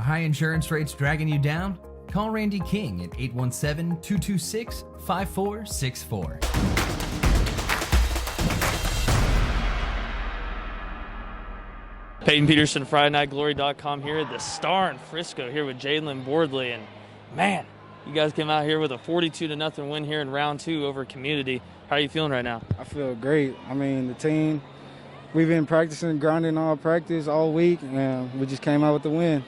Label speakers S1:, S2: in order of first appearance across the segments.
S1: high insurance rates dragging you down? Call Randy King at 817-226-5464.
S2: Peyton Peterson, FridayNightGlory.com here at the Star in Frisco here with Jaylen Boardley. And, man, you guys came out here with a 42-0 win here in round 2 over Community. How are you feeling right now?
S3: I feel great. I mean, the team, we've been practicing, grinding all practice all week, and we just came out with the win.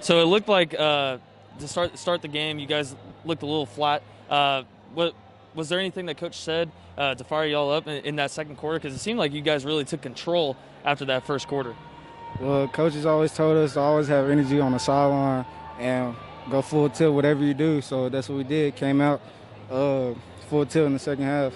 S2: So it looked like to start the game, you guys looked a little flat. Was there anything that Coach said to fire y'all up in that second quarter? Because it seemed like you guys really took control after that first quarter.
S3: Well, Coach has always told us to always have energy on the sideline and go full tilt whatever you do. So that's what we did. Came out full tilt in the second half.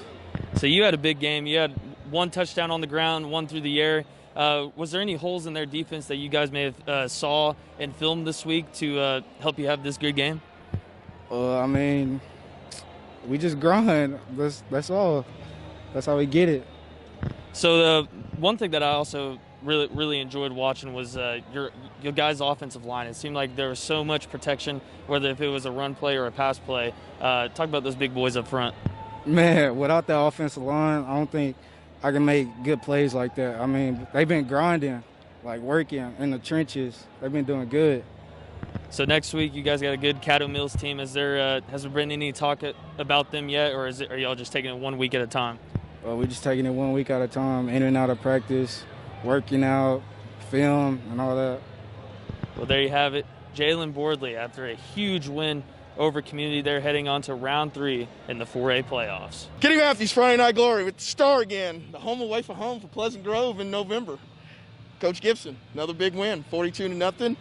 S2: So you had a big game. You had one touchdown on the ground, one through the air. Was there any holes in their defense that you guys may have saw and filmed this week to help you have this good game?
S3: I mean, we just grind. That's all. That's how we get it.
S2: So the one thing that I also really enjoyed watching was your guys' offensive line. It seemed like there was so much protection, whether if it was a run play or a pass play. Talk about those big boys up front.
S3: Man, without that offensive line, I don't think I can make good plays like that. I mean, they've been grinding, like working in the trenches. They've been doing good.
S2: So next week, you guys got a good Caddo Mills team. Has there been any talk about them yet, or are y'all just taking it 1 week at a time?
S3: Well, we're just taking it 1 week at a time, in and out of practice, working out, film, and all that.
S2: Well, there you have it. Jaylen Boardley, after a huge win over Community, they're heading on to round 3 in the 4A playoffs.
S4: Kenny Matthews, Friday Night Glory with the Star again. The home away from home for Pleasant Grove in November. Coach Gibson, another big win, 42-0.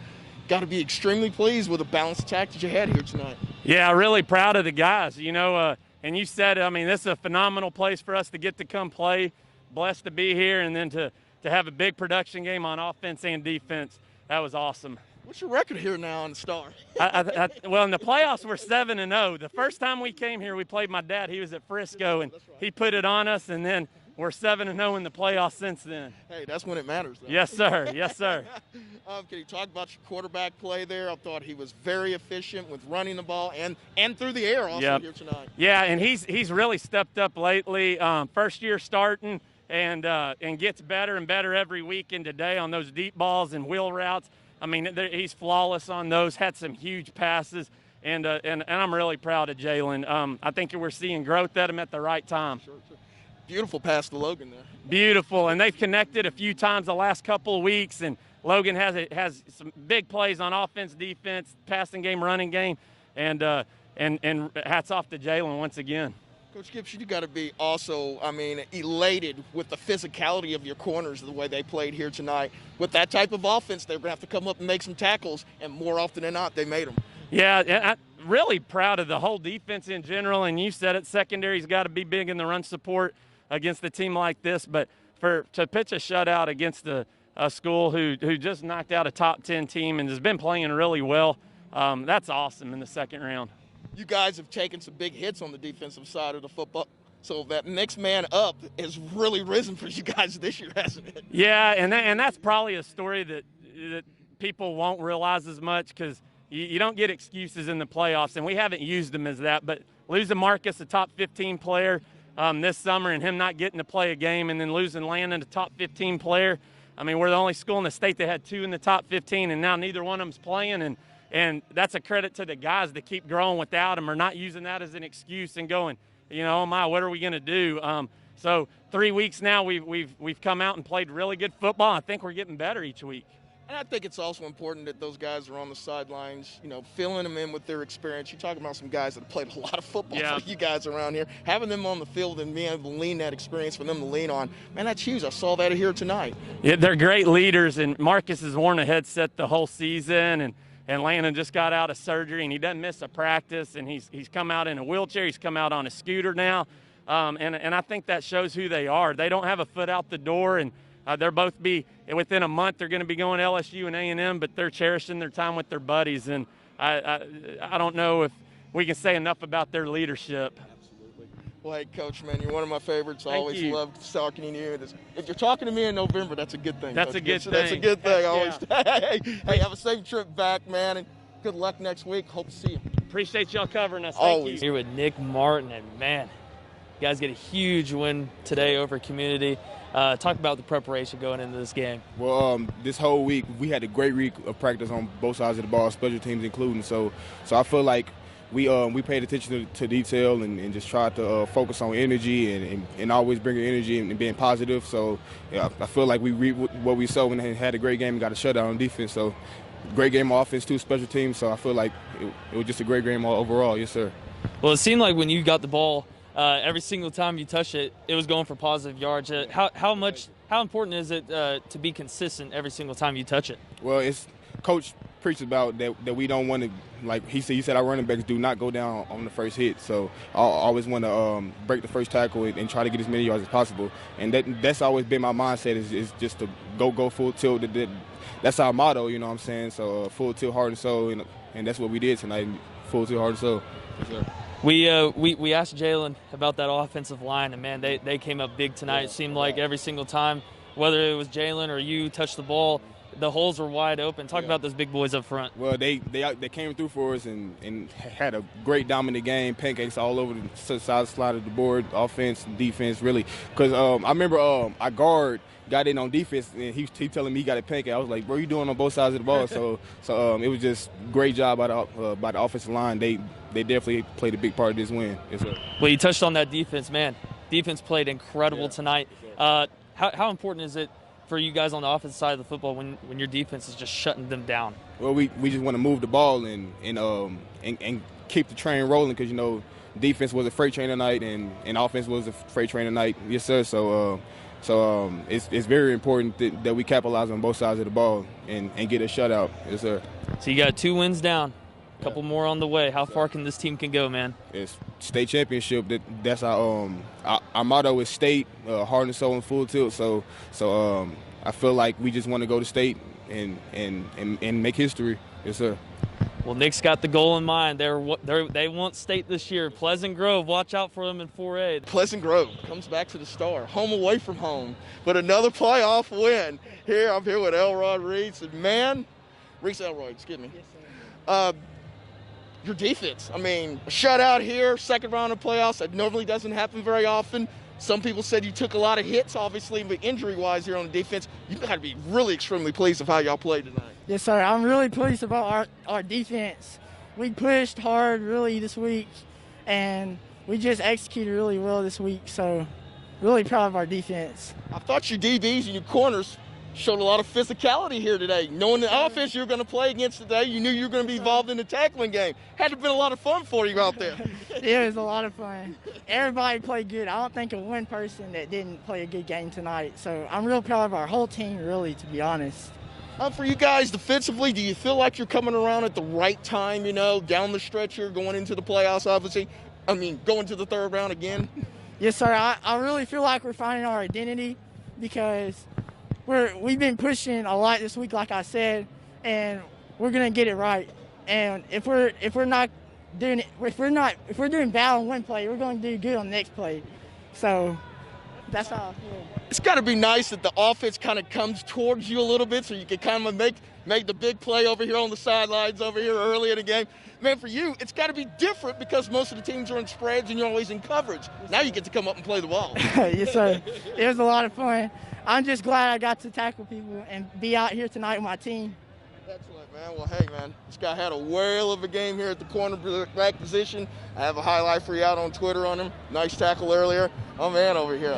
S4: Got to be extremely pleased with the balanced attack that you had here tonight.
S5: Yeah, really proud of the guys. And you said, I mean, this is a phenomenal place for us to get to come play. Blessed to be here, and then to have a big production game on offense and defense. That was awesome.
S4: What's your record here now on the Star?
S5: Well, in the playoffs, we're 7-0. The first time we came here, we played my dad. He was at Frisco, and he put it on us, and then we're 7-0 in the playoffs since then.
S4: Hey, that's when it matters, though.
S5: Yes, sir. Yes, sir.
S4: Can you talk about your quarterback play there? I thought he was very efficient with running the ball and through the air also here tonight.
S5: Yeah, and he's really stepped up lately. First year starting and gets better and better every week. And today on those deep balls and wheel routes, I mean, he's flawless on those. Had some huge passes, and I'm really proud of Jaylen. I think we're seeing growth at him at the right time.
S4: Sure. Beautiful pass to Logan there.
S5: Beautiful, and they've connected a few times the last couple of weeks, and Logan has some big plays on offense, defense, passing game, running game, and hats off to Jaylen once again.
S4: Coach Gibson, you got to be also, elated with the physicality of your corners, the way they played here tonight. With that type of offense, they're going to have to come up and make some tackles, and more often than not, they made them.
S5: Yeah, and I'm really proud of the whole defense in general, and you said it, secondary's got to be big in the run support against a team like this, but to pitch a shutout against a school who just knocked out a top 10 team and has been playing really well, that's awesome in the second round.
S4: You guys have taken some big hits on the defensive side of the football, so that next man up has really risen for you guys this year, hasn't it?
S5: Yeah, and that's probably a story that people won't realize as much, because you don't get excuses in the playoffs, and we haven't used them as that. But losing Marcus, a top 15 player, this summer, and him not getting to play a game, and then losing Landon, a top 15 player. I mean, we're the only school in the state that had 2 in the top 15, and now neither one of them's playing. And that's a credit to the guys that keep growing without him, or not using that as an excuse and going, oh my, what are we going to do? So 3 weeks now, we've come out and played really good football. I think we're getting better each week.
S4: And I think it's also important that those guys are on the sidelines, filling them in with their experience. You're talking about some guys that have played a lot of football for you guys around here. Having them on the field and being able to lean that experience for them to lean on, man, that's huge. I saw that here tonight.
S5: Yeah, they're great leaders, and Marcus has worn a headset the whole season, and Landon just got out of surgery, and he doesn't miss a practice, and he's come out in a wheelchair. He's come out on a scooter now, and I think that shows who they are. They don't have a foot out the door, and they'll both be, within a month, they're going to be going to LSU and A&M, but they're cherishing their time with their buddies. And I don't know if we can say enough about their leadership.
S4: Absolutely. Well, hey, Coach, man, you're one of my favorites. I
S5: Thank
S4: always
S5: you.
S4: love talking to you. If you're talking to me in November, that's a good thing.
S5: That's
S4: Coach
S5: a good
S4: Gibson. That's a
S5: thing.
S4: good thing.
S5: Heck
S4: Always. Hey, have a safe trip back, man, and good luck next week. Hope to see you.
S5: Appreciate y'all covering us. Thank
S4: Always.
S5: you.
S2: Here with Nick Martin, and man, you guys get a huge win today over Community. Talk about the preparation going into this game.
S6: Well, this whole week we had a great week of practice on both sides of the ball, special teams including. So I feel like we paid attention to detail and just tried to focus on energy and always bringing energy and being positive. So yeah, I feel like we read what we saw and had a great game and got a shutout on defense. So great game on offense too, special teams. So I feel like it was just a great game overall. Yes, sir.
S2: Well, it seemed like when you got the ball, every single time you touched it, it was going for positive yards. How important is it to be consistent every single time you touch it?
S6: Well, it's Coach preached about that we don't want to, like he said our running backs do not go down on the first hit. So I always want to break the first tackle and try to get as many yards as possible. And that's always been my mindset is just to go full tilt. That's our motto, you know what I'm saying? So full tilt, heart and soul, and that's what we did tonight. Full tilt, heart and soul. Yes, sir.
S2: We asked Jaylen about that offensive line, and man, they came up big tonight. It seemed like every single time, whether it was Jaylen or you touched the ball, the holes were wide open. Talk about those big boys up front.
S6: Well, they came through for us and had a great dominant game, pancakes all over the side of the board, offense and defense, really. Because I remember our guard got in on defense, and he telling me he got a pancake. I was like, bro, you doing on both sides of the ball? So it was just great job by the offensive line. They definitely played a big part of this win. Yes, sir.
S2: Well, you touched on that defense, man. Defense played incredible tonight. How important is it for you guys on the offensive side of the football when your defense is just shutting them down?
S6: Well, we just want to move the ball and keep the train rolling because, defense was a freight train tonight and offense was a freight train tonight. Yes, sir. So it's very important that we capitalize on both sides of the ball and get a shutout. Yes, sir.
S2: So you got 2 wins down, a couple more on the way. How far can this team go, man?
S6: It's state championship. That's our motto is state, heart and soul and full tilt. So I feel like we just want to go to state and make history. Yes, sir.
S2: Well, Nick's got the goal in mind. They want state this year. Pleasant Grove, watch out for them in 4A.
S4: Pleasant Grove comes back to the star, home away from home, but another playoff win. I'm here with Elrod Reese, and Reese Elrod, excuse me.
S7: Yes, sir.
S4: Your defense, a shutout here, second round of playoffs, that normally doesn't happen very often. Some people said you took a lot of hits, obviously, but injury-wise here on the defense, you've got to be really extremely pleased with how y'all played tonight.
S7: Yes, sir. I'm really pleased about our defense. We pushed hard really this week, and we just executed really well this week. So really proud of our defense.
S4: I thought your DBs and your corners showed a lot of physicality here today. Knowing the offense you were going to play against today, you knew you were going to be involved in the tackling game. Had to have been a lot of fun for you out there.
S7: It was a lot of fun. Everybody played good. I don't think of one person that didn't play a good game tonight. So I'm real proud of our whole team, really, to be honest.
S4: For you guys defensively, do you feel like you're coming around at the right time, down the stretch here, going into the playoffs, obviously? Going to the third round again?
S7: Yes, sir. I really feel like we're finding our identity because we've been pushing a lot this week, like I said, and we're gonna get it right. And if we're doing bad on one play, we're gonna do good on the next play. So that's how I feel.
S4: It's got to be nice that the offense kind of comes towards you a little bit, so you can kind of make the big play over here on the sidelines over here early in the game. Man, for you, it's got to be different because most of the teams are in spreads and you're always in coverage. Now you get to come up and play the ball.
S7: Yes, sir. It was a lot of fun. I'm just glad I got to tackle people and be out here tonight with my team.
S4: Excellent, man. Well, hey, man, this guy had a whale of a game here at the cornerback position. I have a highlight for you out on Twitter on him. Nice tackle earlier. Oh, man, over here.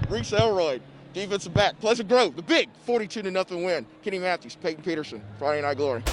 S4: Reese Elrod, defensive back. Pleasant Grove, the big 42-0 win. Kenny Matthews, Peyton Peterson, Friday Night Glory.